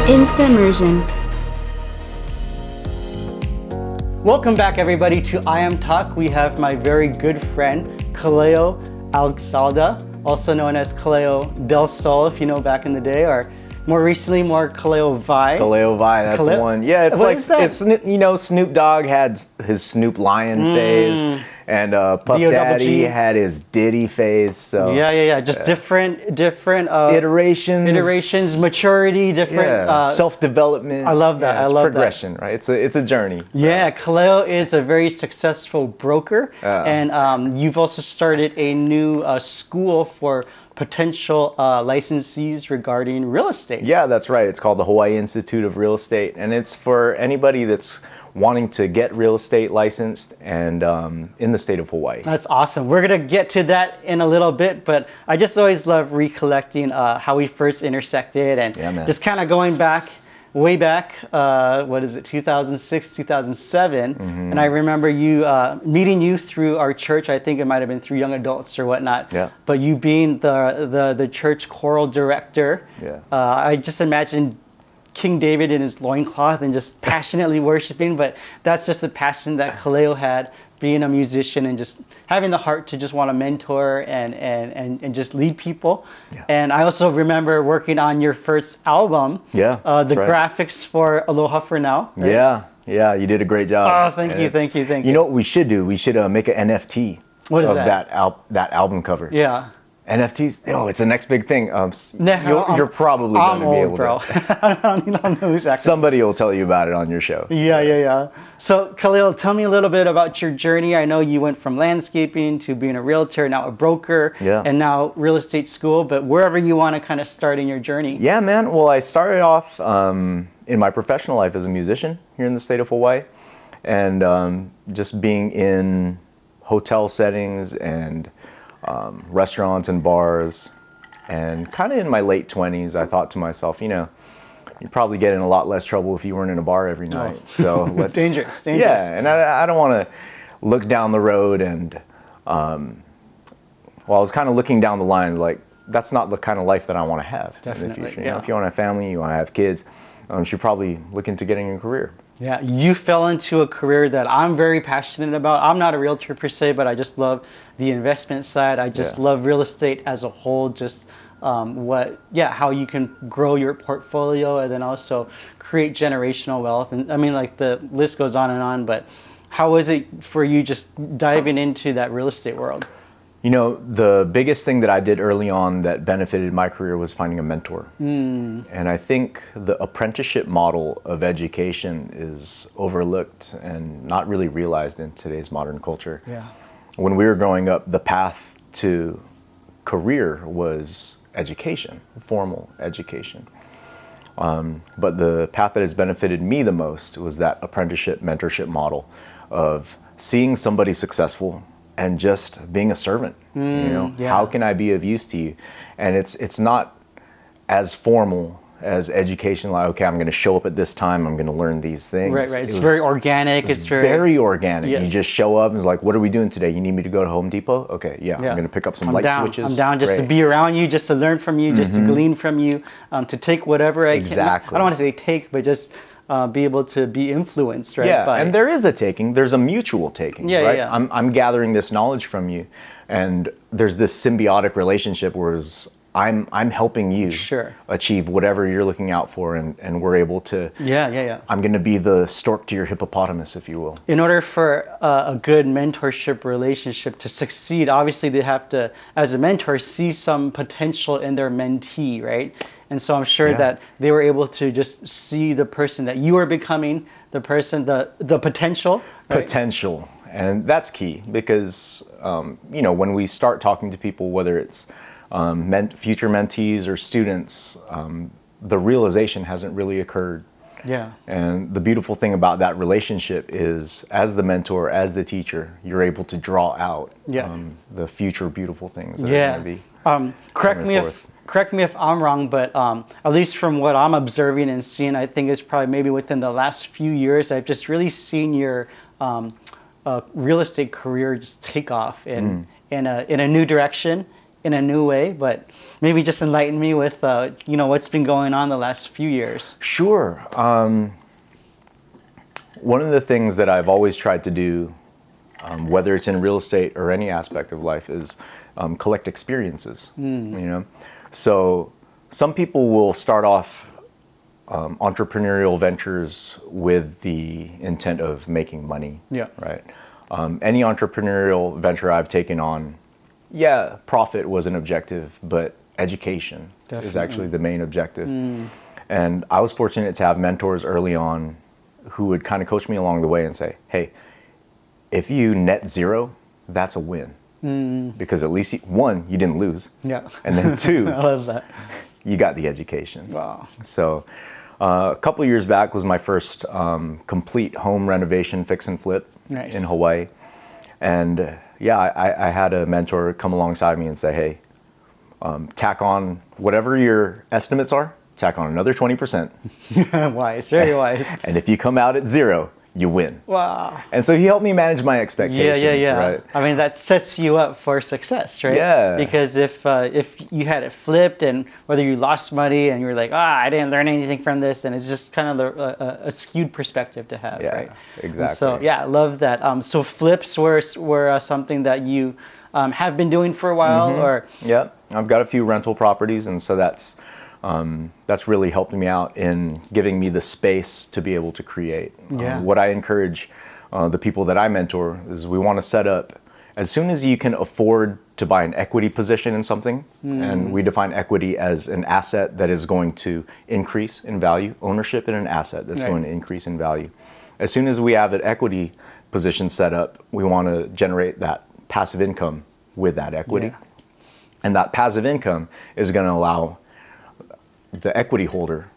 instaMERSION. Welcome back, everybody, to I Am Talk. We have my very good friend, Kaleo Agsalda, also known as Kaleo del Sol, if you know back in the day, or more recently, more Kaleo Vi. Kaleo Vi, that's the one. Yeah, it's What like, is that? it's, you know, Snoop Dogg had his Snoop Lion phase, and Puff D-O-double-G. Daddy had his Diddy phase. So Yeah. Just different iterations, maturity, different self-development. I love that. Yeah, I it's love progression, right? It's a journey. Yeah, Kaleo is a very successful broker, and you've also started a new school for potential licensees regarding real estate. Yeah, that's right. It's called the Hawaii Institute of Real Estate, and it's for anybody that's wanting to get real estate licensed and in the state of Hawaii. That's awesome. We're going to get to that in a little bit, but I just always love recollecting how we first intersected and just kind of going back, way back, 2006, 2007. And I remember you meeting you through our church. I think it might have been through Young Adults or whatnot. Yeah. But you being the church choral director, I just imagine King David in his loincloth and just passionately worshiping, but that's just the passion that Kaleo had, being a musician and just having the heart to just want to mentor and just lead people. Yeah. And I also remember working on your first album, the graphics for Aloha for Now. Right? Yeah, you did a great job. Oh, thank you. You know what we should do? We should make an NFT of that album cover. Yeah. NFTs, it's the next big thing. You're probably going to be able to. I don't know exactly. Somebody will tell you about it on your show. Yeah. So, Kaleo, tell me a little bit about your journey. I know you went from landscaping to being a realtor, now a broker, and now real estate school, but wherever you want to kind of start in your journey. Yeah, man. Well, I started off in my professional life as a musician here in the state of Hawaii, and just being in hotel settings and restaurants and bars, and kind of in my late 20s, I thought to myself, you'd probably get in a lot less trouble if you weren't in a bar every night. So let's dangerous. Yeah, and I don't want to look down the road and I was kind of looking down the line, like that's not the kind of life that I want to have in the future. If you want to have family, you want to have kids, you're probably looking to getting a career. Yeah, you fell into a career that I'm very passionate about. I'm not a realtor per se, but I just love the investment side. I just love real estate as a whole, just how you can grow your portfolio and then also create generational wealth. And I mean, like the list goes on, but how is it for you just diving into that real estate world? The biggest thing that I did early on that benefited my career was finding a mentor. And I think the apprenticeship model of education is overlooked and not really realized in today's modern culture. Yeah. When we were growing up, the path to career was education, formal education. But the path that has benefited me the most was that apprenticeship mentorship model of seeing somebody successful and just being a servant. How can I be of use to you? And it's not as formal as education, like, okay, I'm going to show up at this time, I'm going to learn these things. Right. It's very organic. It's very organic. Yes. You just show up and it's like, what are we doing today? You need me to go to Home Depot? Okay, I'm going to pick up some light switches. I'm down just to be around you, just to learn from you, just to glean from you, to take whatever I can. I don't want to say take, but just be able to be influenced, right? Yeah, and there is a taking. There's a mutual taking, right? Yeah. I'm gathering this knowledge from you, and there's this symbiotic relationship where I'm helping you achieve whatever you're looking out for, and we're able to. Yeah. I'm going to be the stork to your hippopotamus, if you will. In order for a good mentorship relationship to succeed, obviously they have to, as a mentor, see some potential in their mentee, right? And so I'm sure that they were able to just see the person that you are becoming, the person, the potential. Right? Potential. And that's key because, when we start talking to people, whether it's future mentees or students, the realization hasn't really occurred. Yeah. And the beautiful thing about that relationship is, as the mentor, as the teacher, you're able to draw out the future beautiful things that are going to be. Correct me if I'm wrong, but at least from what I'm observing and seeing, I think it's probably maybe within the last few years, I've just really seen your real estate career just take off in a new direction. in a new way, but maybe just enlighten me with, what's been going on the last few years. Sure. One of the things that I've always tried to do, whether it's in real estate or any aspect of life, is collect experiences. So some people will start off entrepreneurial ventures with the intent of making money. Yeah. Right. Any entrepreneurial venture I've taken on, profit was an objective, but education is actually the main objective. And I was fortunate to have mentors early on who would kind of coach me along the way and say, hey, if you net zero, that's a win. Because at least, one, you didn't lose. Yeah. And then two, I love that. You got the education. Wow. So a couple of years back was my first complete home renovation fix and flip in Hawaii. And I had a mentor come alongside me and say, hey, tack on whatever your estimates are, tack on another 20%. Wise, very wise. And if you come out at zero, you win. Wow. And so he helped me manage my expectations. Yeah. Right? I mean, that sets you up for success, right? Yeah. Because if you had it flipped and whether you lost money and you were like, I didn't learn anything from this, and it's just kind of a skewed perspective to have, right? Exactly. And so I love that. So flips were something that you have been doing for a while, or? Yeah, I've got a few rental properties, and so that's really helped me out in giving me the space to be able to create. What I encourage the people that I mentor is we want to set up, as soon as you can afford to buy an equity position in something, and we define equity as an asset that is going to increase in value, ownership in an asset that's going to increase in value. As soon as we have an equity position set up, we want to generate that passive income with that equity. And that passive income is going to allow the equity holder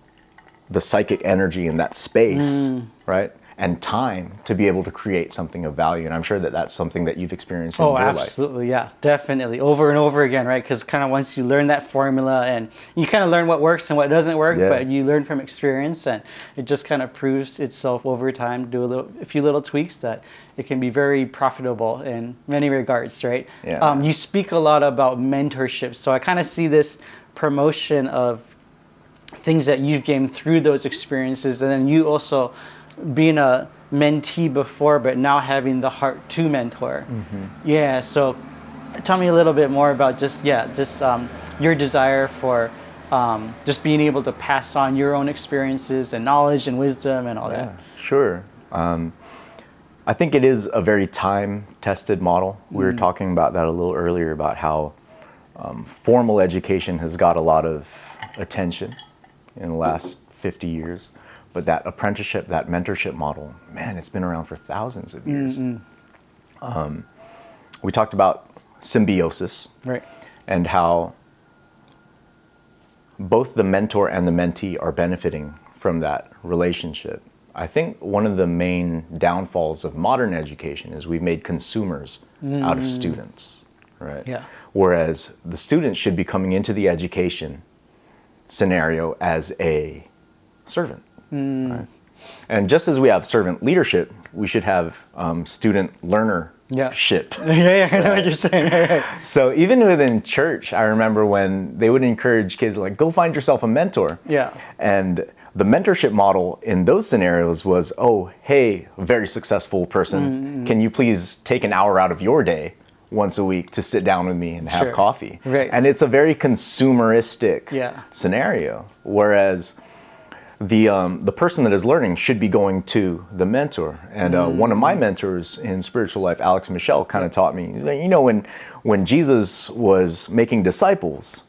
the psychic energy and that space, right? And time to be able to create something of value. And I'm sure that that's something that you've experienced in your life. Oh, absolutely. Yeah, definitely. Over and over again, right? Because kind of once you learn that formula and you kind of learn what works and what doesn't work, but you learn from experience, and it just kind of proves itself over time, do a few little tweaks that it can be very profitable in many regards, right? Yeah. You speak a lot about mentorship. So I kind of see this promotion of things that you've gained through those experiences, and then you also being a mentee before, but now having the heart to mentor. So tell me a little bit more about just your desire for just being able to pass on your own experiences and knowledge and wisdom and all that. Sure. I think it is a very time-tested model. We were talking about that a little earlier, about how formal education has got a lot of attention in the last 50 years. But that apprenticeship, that mentorship model, man, it's been around for thousands of years. We talked about symbiosis, right? And how both the mentor and the mentee are benefiting from that relationship. I think one of the main downfalls of modern education is we've made consumers out of students, right? Yeah. Whereas the students should be coming into the education scenario as a servant. Right? And just as we have servant leadership, we should have student learnership. I know what you're saying. Right. So even within church, I remember when they would encourage kids, like, go find yourself a mentor. Yeah. And the mentorship model in those scenarios was, oh, hey, a very successful person, can you please take an hour out of your day once a week to sit down with me and have coffee? Right. And it's a very consumeristic scenario, whereas the person that is learning should be going to the mentor. And one of my mentors in spiritual life, Alex Michelle, kind of taught me, he's like, when Jesus was making disciples,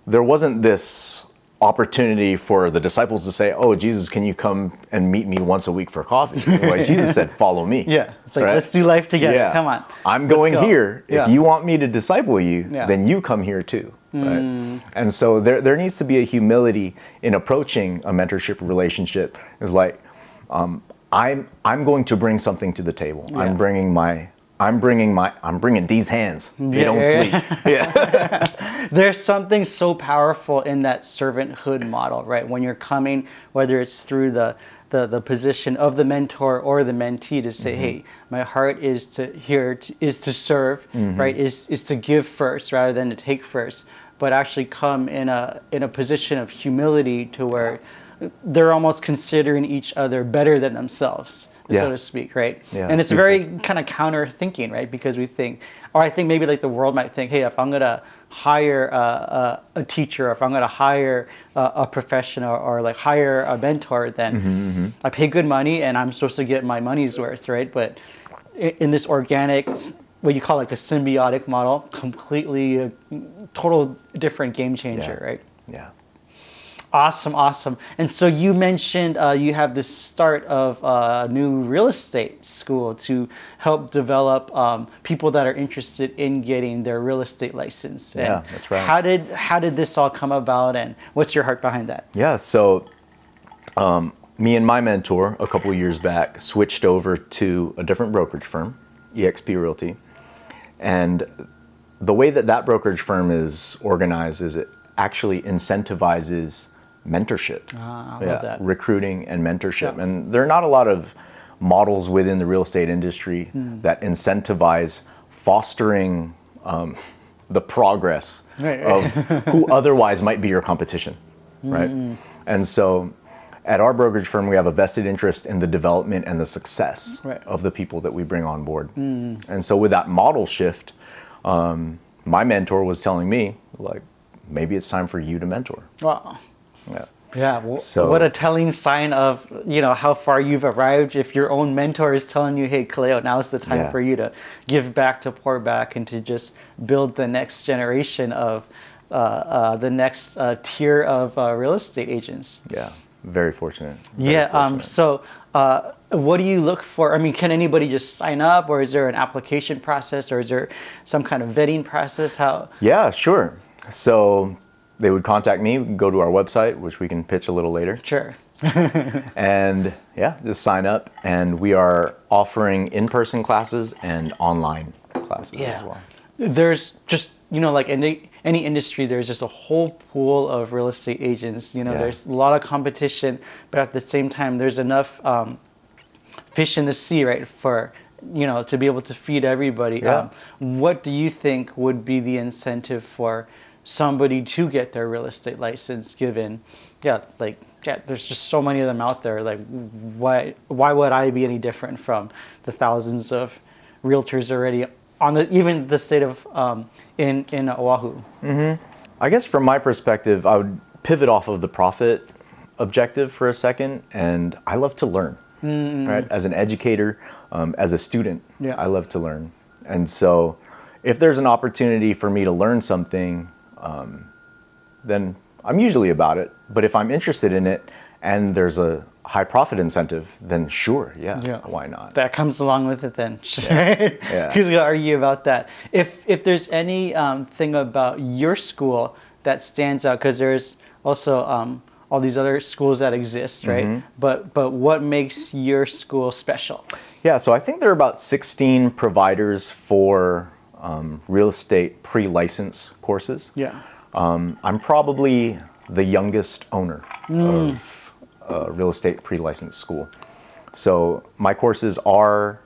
there wasn't this opportunity for the disciples to say, oh, Jesus, can you come and meet me once a week for coffee? Like Jesus said, follow me. Yeah, it's like, let's do life together. Come on. I'm going here. If you want me to disciple you, then you come here too. Right? And so there needs to be a humility in approaching a mentorship relationship. It's like, I'm going to bring something to the table. I'm bringing these hands. They don't sleep. There's something so powerful in that servanthood model, right? When you're coming, whether it's through the the position of the mentor or the mentee to say, hey, my heart is to serve, right? Is to give first rather than to take first, but actually come in a position of humility to where they're almost considering each other better than themselves, so to speak, right? Yeah, and it's very kind of counter thinking, right? Because we think, or I think maybe like the world might think, hey, if I'm gonna hire a teacher, or if I'm gonna hire a professional, or like hire a mentor, then I pay good money and I'm supposed to get my money's worth, right? But in this organic, what you call like a symbiotic model, completely a total different game changer, right? Yeah. Awesome. And so you mentioned you have the start of a new real estate school to help develop people that are interested in getting their real estate license. And yeah, that's right. How did this all come about, and what's your heart behind that? Yeah, so me and my mentor a couple of years back switched over to a different brokerage firm, eXp Realty. And the way that brokerage firm is organized is it actually incentivizes mentorship, I love that. recruiting and mentorship. And there are not a lot of models within the real estate industry that incentivize fostering the progress of who otherwise might be your competition, right? And so at our brokerage firm, we have a vested interest in the development and the success of the people that we bring on board. And so with that model shift, my mentor was telling me, like, maybe it's time for you to mentor. Wow. Yeah. Well, So, what a telling sign of, how far you've arrived. If your own mentor is telling you, hey, Kaleo, now is the time for you to give back, to pour back, and to just build the next generation of the next tier of real estate agents. Yeah. Very fortunate. So what do you look for? I mean, can anybody just sign up, or is there an application process, or is there some kind of vetting process? How? Yeah, sure. So they would contact me, go to our website, which we can pitch a little later. Sure. And just sign up. And we are offering in-person classes and online classes as well. There's just, like any industry, there's just a whole pool of real estate agents. There's a lot of competition, but at the same time, there's enough fish in the sea, right, for, to be able to feed everybody. What do you think would be the incentive for somebody to get their real estate license, given, there's just so many of them out there. Like, why would I be any different from the thousands of realtors already on even the state of in Oahu? I guess from my perspective, I would pivot off of the profit objective for a second, and I love to learn. Right? As an educator, as a student, I love to learn. And so if there's an opportunity for me to learn something, then I'm usually about it. But if I'm interested in it and there's a high profit incentive, then sure, why not? That comes along with it then. Who's going to argue about that? If there's any thing about your school that stands out, because there's also all these other schools that exist, right? But what makes your school special? Yeah, so I think there are about 16 providers for real estate pre-license courses. I'm probably the youngest owner of a real estate pre-license school. So my courses are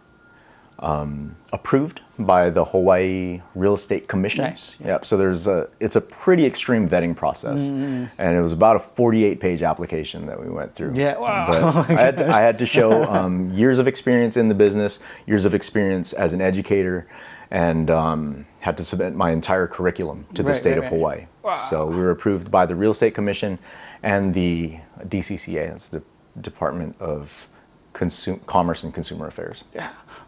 approved by the Hawaii Real Estate Commission. Nice. So it's a pretty extreme vetting process, and it was about a 48-page application that we went through. Wow. But I had to show years of experience in the business, years of experience as an educator, and had to submit my entire curriculum to the state of Hawaii. Wow. So we were approved by the Real Estate Commission and the DCCA, that's the Department of Commerce and Consumer Affairs.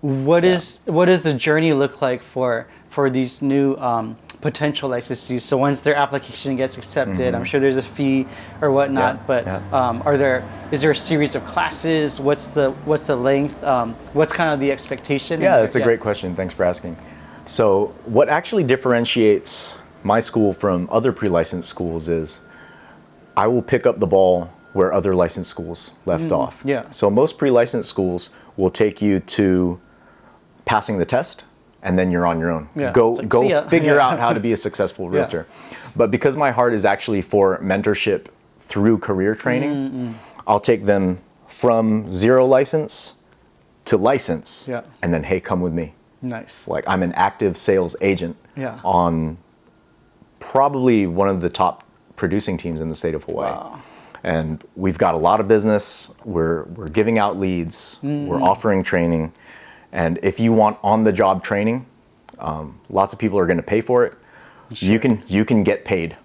What does the journey look like for these new potential licensees? So once their application gets accepted, I'm sure there's a fee or whatnot. But is there a series of classes? What's the length? What's kind of the expectation? Yeah, that's a great question. Thanks for asking. So what actually differentiates my school from other pre-licensed schools is I will pick up the ball where other licensed schools left off. So most pre-licensed schools will take you to passing the test, and then you're on your own. Go figure out how to be a successful realtor. But because my heart is actually for mentorship through career training, I'll take them from 0 license to license, Yeah. and then, hey, come with me. Nice. Like, I'm an active sales agent on probably one of the top producing teams in the state of Hawaii. Wow. And we've got a lot of business. We're giving out leads. We're offering training. And if you want on-the-job training, lots of people are going to pay for it. Sure. You can get paid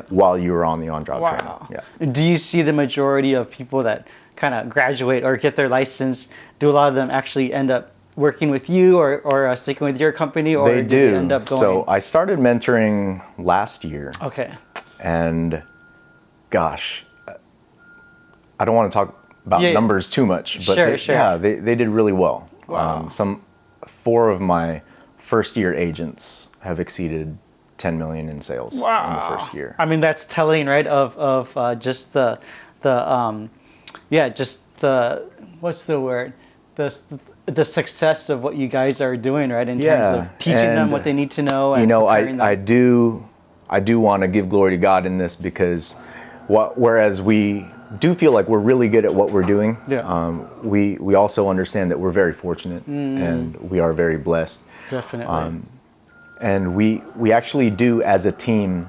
while you're on the on-job training. Yeah. Do you see the majority of people that kind of graduate or get their license, do a lot of them actually end up working with you or sticking with your company, or they do. They end up going? So I started mentoring last year. Okay. And gosh, I don't want to talk about numbers too much, but they did really well. Wow. 4 of my first year agents have exceeded 10 million in sales in the first year. I mean, that's telling, right? Of just the what's the word? The success of what you guys are doing, right? In terms of teaching them what they need to know. And I do want to give glory to God in this, because whereas we do feel like we're really good at what we're doing, we also understand that we're very fortunate and we are very blessed. Definitely. And we actually do, as a team,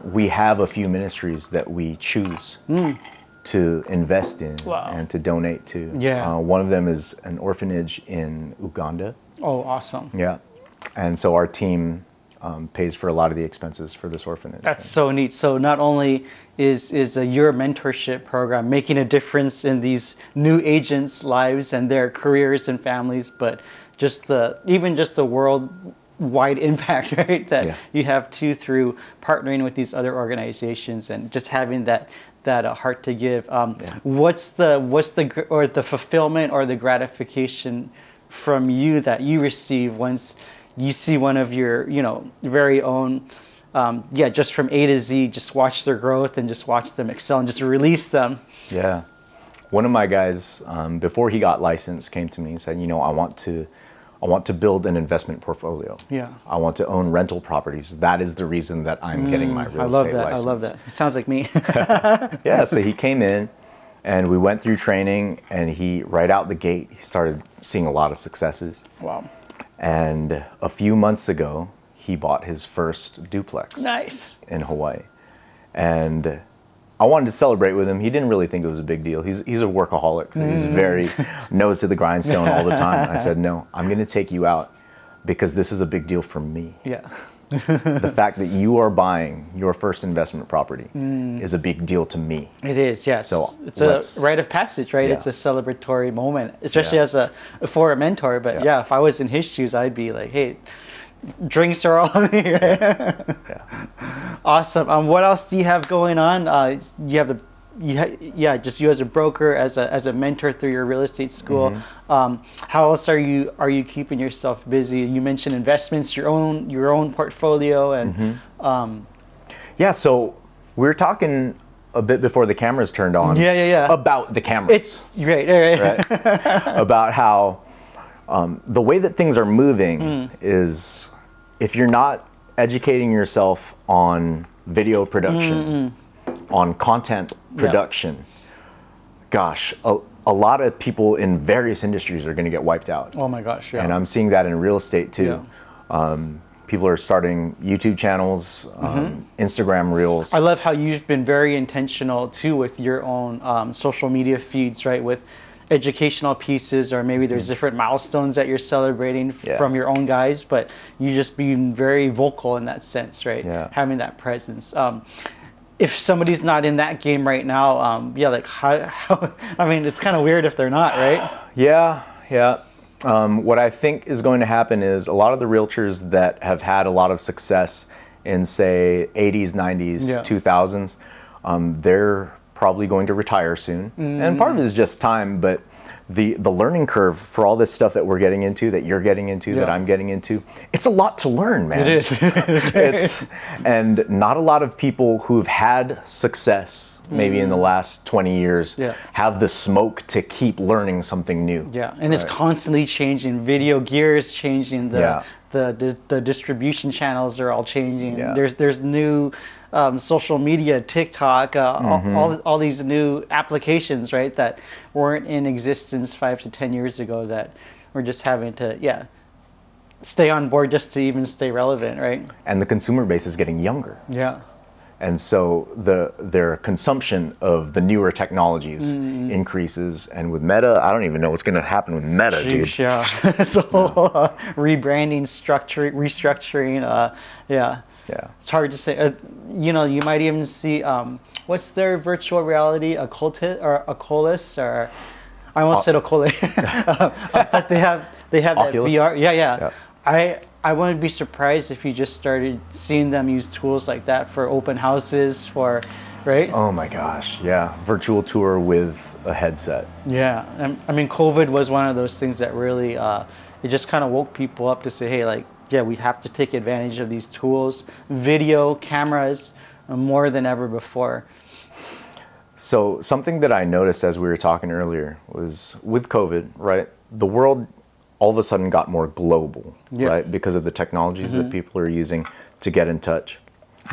we have a few ministries that we choose to invest in and to donate to. Yeah. One of them is an orphanage in Uganda. Oh, awesome. Yeah. And so our team pays for a lot of the expenses for this orphanage. That's so neat. So not only is your mentorship program making a difference in these new agents' lives and their careers and families, but just the worldwide impact, right? That you have too, through partnering with these other organizations and just having that heart to give. What's the fulfillment or the gratification from you that you receive once you see one of your very own just from A to Z, just watch their growth and just watch them excel and just release them? Yeah. One of my guys, before he got licensed, came to me and said, I want to build an investment portfolio. Yeah. I want to own rental properties. That is the reason that I'm getting my real estate license. I love that. It sounds like me. Yeah, so he came in and we went through training, and right out the gate, he started seeing a lot of successes. Wow. And a few months ago, he bought his first duplex. Nice. In Hawaii. And I wanted to celebrate with him. He didn't really think it was a big deal. He's a workaholic. So he's very nose to the grindstone all the time. I said, no, I'm going to take you out because this is a big deal for me. Yeah. The fact that you are buying your first investment property is a big deal to me. It is, yes. So it's a rite of passage, right? Yeah. It's a celebratory moment, especially for a mentor. But if I was in his shoes, I'd be like, hey, drinks are all on me, right? Awesome. What else do you have going on? You have just you as a broker, as a mentor through your real estate school. How else are you keeping yourself busy? You mentioned investments, your own portfolio, and So we were talking a bit before the cameras turned on. About the cameras. It's right. About how the way that things are moving is, if you're not educating yourself on video production, on content production, gosh, a lot of people in various industries are going to get wiped out. Oh my gosh, yeah. And I'm seeing that in real estate too. People are starting YouTube channels, Instagram reels. I love how you've been very intentional too with your own social media feeds, right? With educational pieces, or maybe there's different milestones that you're celebrating from your own guys, but you just being very vocal in that sense, right? Having that presence. If somebody's not in that game right now, like how I mean, it's kind of weird if they're not, right? What I think is going to happen is a lot of the realtors that have had a lot of success in, say, 80s, 90s, 2000s, they're probably going to retire soon. And part of it is just time, but the learning curve for all this stuff that we're getting into, that you're getting into, that I'm getting into, it's a lot to learn, man. It is. And not a lot of people who've had success maybe in the last 20 years, Yeah. have the smoke to keep learning something new. Yeah, and it's constantly changing. Video gear is changing. Yeah. The distribution channels are all changing. Yeah. There's new social media, TikTok, all these new applications, right, that weren't in existence 5 to 10 years ago that we're just having to stay on board just to even stay relevant, right? And the consumer base is getting younger. Yeah. And so their consumption of the newer technologies increases. And with Meta, I don't even know what's going to happen with Meta, dude. Yeah. It's a whole rebranding, restructuring. Yeah. It's hard to say. You might even see, what's their virtual reality, Oculus, or I almost said Oculus. But they have that Oculus? VR. Yeah. I wouldn't be surprised if you just started seeing them use tools like that for open houses, right? Oh my gosh, yeah. Virtual tour with a headset. Yeah, I mean, COVID was one of those things that really, it just kind of woke people up to say, hey, we have to take advantage of these tools, video, cameras, more than ever before. So something that I noticed as we were talking earlier was with COVID, right? The world all of a sudden got more global, right? Because of the technologies that people are using to get in touch.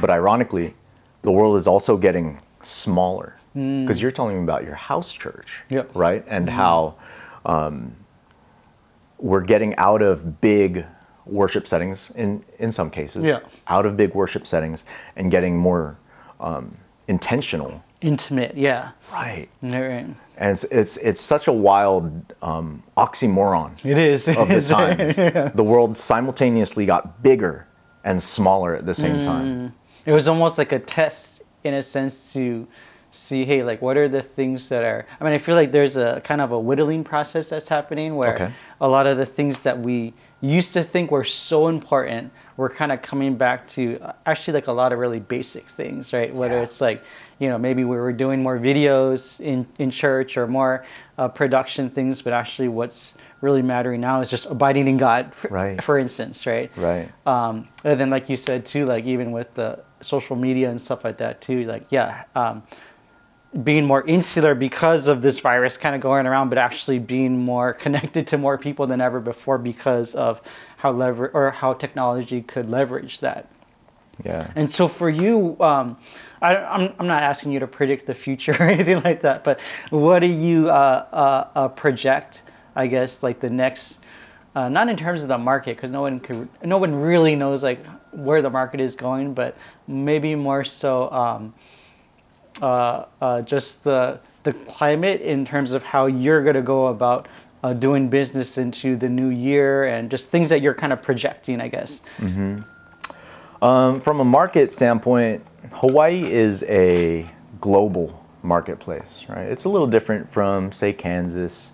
But ironically, the world is also getting smaller. Because you're telling me about your house church, right? And how we're getting out of big worship settings in some cases, out of big worship settings and getting more intentional. Intimate, right. And it's such a wild oxymoron. It is. Of the times. The world simultaneously got bigger and smaller at the same time. It was almost like a test in a sense to see, hey, like what are the things that are, I mean, I feel like there's a kind of a whittling process that's happening where a lot of the things that we used to think were so important, we're kind of coming back to actually like a lot of really basic things, right? Whether it's like, maybe we were doing more videos in church or more production things, but actually what's really mattering now is just abiding in God, for instance, right? Right. And then like you said too, like even with the social media and stuff like that too, like, being more insular because of this virus kind of going around, but actually being more connected to more people than ever before because of how technology could leverage that. Yeah. And so for you, I'm not asking you to predict the future or anything like that, but what do you project, I guess, like the next, not in terms of the market, because no one really knows like where the market is going, but maybe more so just the climate in terms of how you're going to go about doing business into the new year and just things that you're kind of projecting, I guess. From a market standpoint, Hawaii is a global marketplace, right? It's a little different from, say, Kansas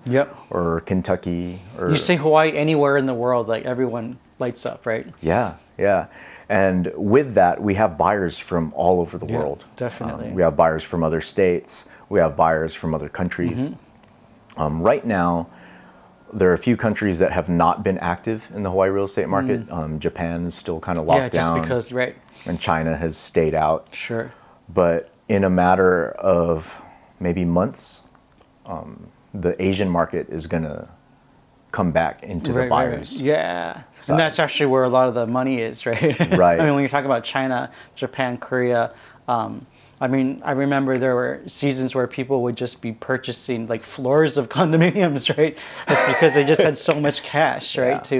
or Kentucky. Or you say Hawaii anywhere in the world, like everyone lights up, right? Yeah. And with that, we have buyers from all over the world. Definitely. We have buyers from other states. We have buyers from other countries. Right now, there are a few countries that have not been active in the Hawaii real estate market. Japan is still kind of locked down. Just because, And China has stayed out. Sure. But in a matter of maybe months, the Asian market is going to come back into the buyers. Yeah. And that's actually where a lot of the money is, right? Right. I mean, when you're talking about China, Japan, Korea, I mean, I remember there were seasons where people would just be purchasing like floors of condominiums, right? Just because they just had so much cash, right?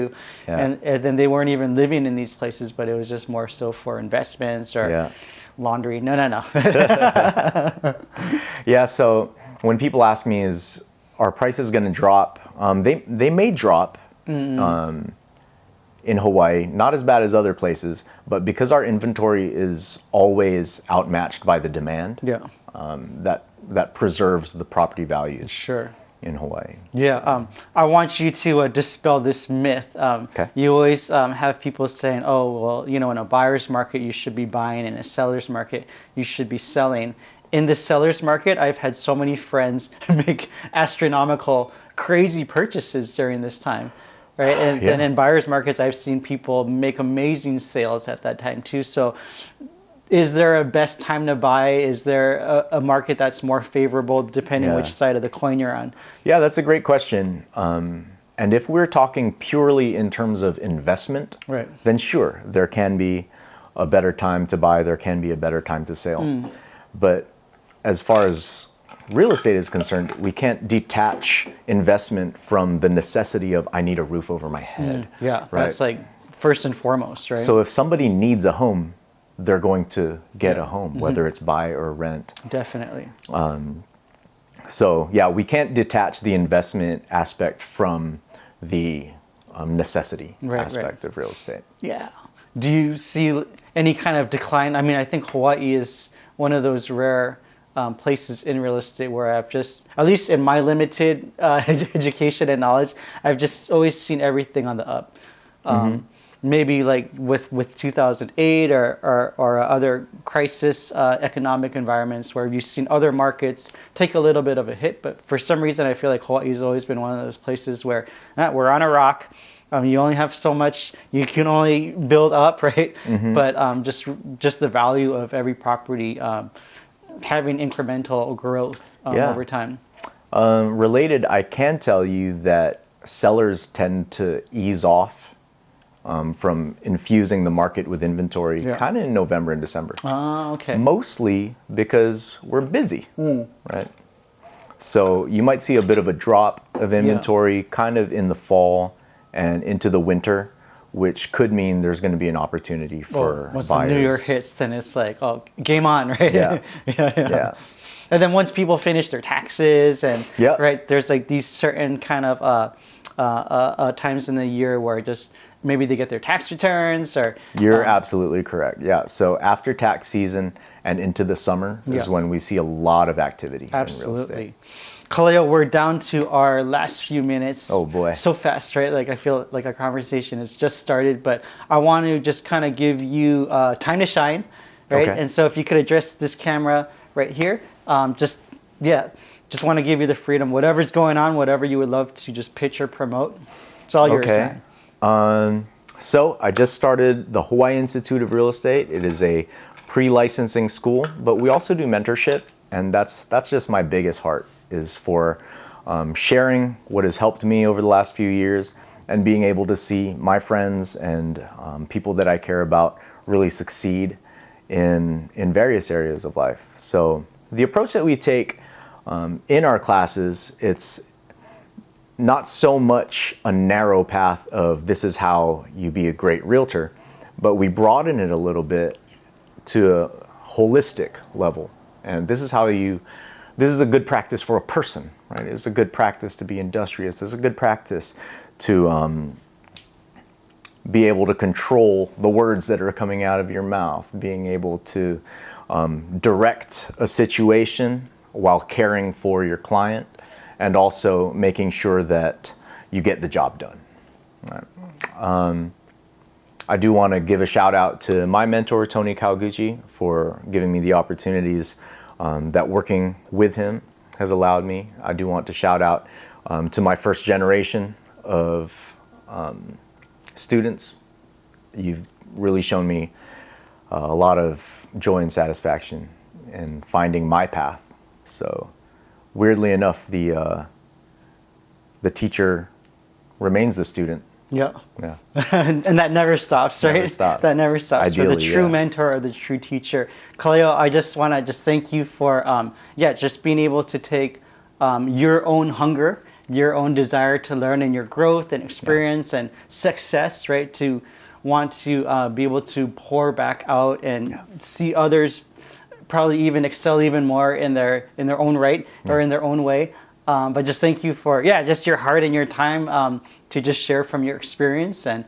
And then they weren't even living in these places, but it was just more so for investments or laundry. No. Yeah, so when people ask me, are prices going to drop? They may drop in Hawaii, not as bad as other places, but because our inventory is always outmatched by the demand, that preserves the property values in Hawaii. Yeah, I want you to dispel this myth. You always have people saying, oh, well, in a buyer's market, you should be buying. In a seller's market, you should be selling. In the seller's market, I've had so many friends make astronomical, crazy purchases during this time, right? And then in buyer's markets, I've seen people make amazing sales at that time too. So is there a best time to buy? Is there a market that's more favorable depending which side of the coin you're on? Yeah, that's a great question. And if we're talking purely in terms of investment, then sure, there can be a better time to buy, there can be a better time to sell. But as far as real estate is concerned, we can't detach investment from the necessity of I need a roof over my head. That's like first and foremost, right? So if somebody needs a home, they're going to get a home, whether it's buy or rent. Definitely. So yeah, we can't detach the investment aspect from the necessity aspect of real estate. Yeah. Do you see any kind of decline? I mean, I think Hawaii is one of those rare places in real estate where I've just, at least in my limited education and knowledge, I've just always seen everything on the up. Maybe like with 2008 or other crisis economic environments where you've seen other markets take a little bit of a hit. But for some reason, I feel like Hawaii's always been one of those places where we're on a rock. You only have so much. You can only build up, right? But just the value of every property having incremental growth over time. Related, I can tell you that sellers tend to ease off from infusing the market with inventory kind of in November and December. Okay. Mostly because we're busy, right? So you might see a bit of a drop of inventory kind of in the fall and into the winter, which could mean there's going to be an opportunity for once buyers. the New Year hits, then it's like, oh, game on, right? Yeah. And then once people finish their taxes and right, there's like these certain kind of times in the year where just maybe they get their tax returns or... You're absolutely correct. Yeah. So after tax season and into the summer is when we see a lot of activity in real estate. Kaleo, we're down to our last few minutes. Oh boy. So fast, right? Like I feel like our conversation has just started, but I want to just kind of give you time to shine, right? And so if you could address this camera right here, just want to give you the freedom, whatever's going on, whatever you would love to just pitch or promote. It's all yours, man. So I just started the Hawaii Institute of Real Estate. It is a pre-licensing school, but we also do mentorship, and that's just my biggest heart, is for sharing what has helped me over the last few years and being able to see my friends and people that I care about really succeed in various areas of life. So the approach that we take in our classes, it's not so much a narrow path of this is how you be a great realtor, but we broaden it a little bit to a holistic level. And this is a good practice for a person, right? It's a good practice to be industrious. It's a good practice to be able to control the words that are coming out of your mouth, being able to direct a situation while caring for your client, and also making sure that you get the job done. Right? I do want to give a shout out to my mentor, Tony Kawaguchi, for giving me the opportunities that working with him has allowed me. I do want to shout out to my first generation of students. You've really shown me a lot of joy and satisfaction in finding my path. So weirdly enough, the teacher remains the student. Yeah. And that never stops, right? Never stops. That never stops. Ideally, for the true mentor or the true teacher. Kaleo, I just want to thank you for just being able to take your own hunger, your own desire to learn, and your growth and experience and success, right? To want to be able to pour back out and see others probably even excel even more in their own right or in their own way. But just thank you for just your heart and your time to just share from your experience, and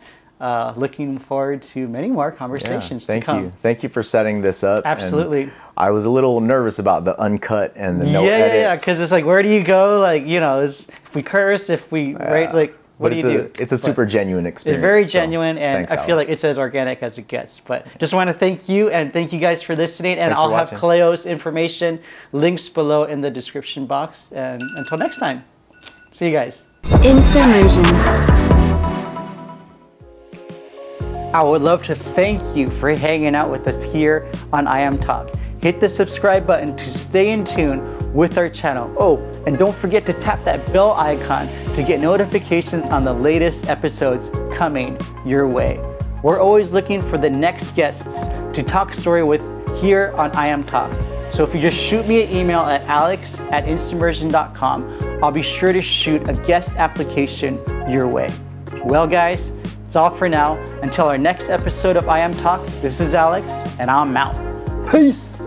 looking forward to many more conversations to come. Thank you for setting this up. Absolutely. And I was a little nervous about the uncut and the no edits. Yeah, because it's like, where do you go? Like, if we curse, if we right, like, what do you do? It's a super genuine experience. It's very genuine, and thanks, I feel like it's as organic as it gets. But just want to thank you, and thank you guys for listening. And I'll have Kaleo's information, links below in the description box. And until next time, see you guys. instaMERSION. I would love to thank you for hanging out with us here on I Am Talk. Hit the subscribe button to stay in tune with our channel. Oh, and don't forget to tap that bell icon to get notifications on the latest episodes coming your way. We're always looking for the next guests to talk story with here on I Am Talk. So if you just shoot me an email at alex@instaMERSION.com, I'll be sure to shoot a guest application your way. Well guys, it's all for now. Until our next episode of I Am Talk, this is Alex, and I'm out. Peace!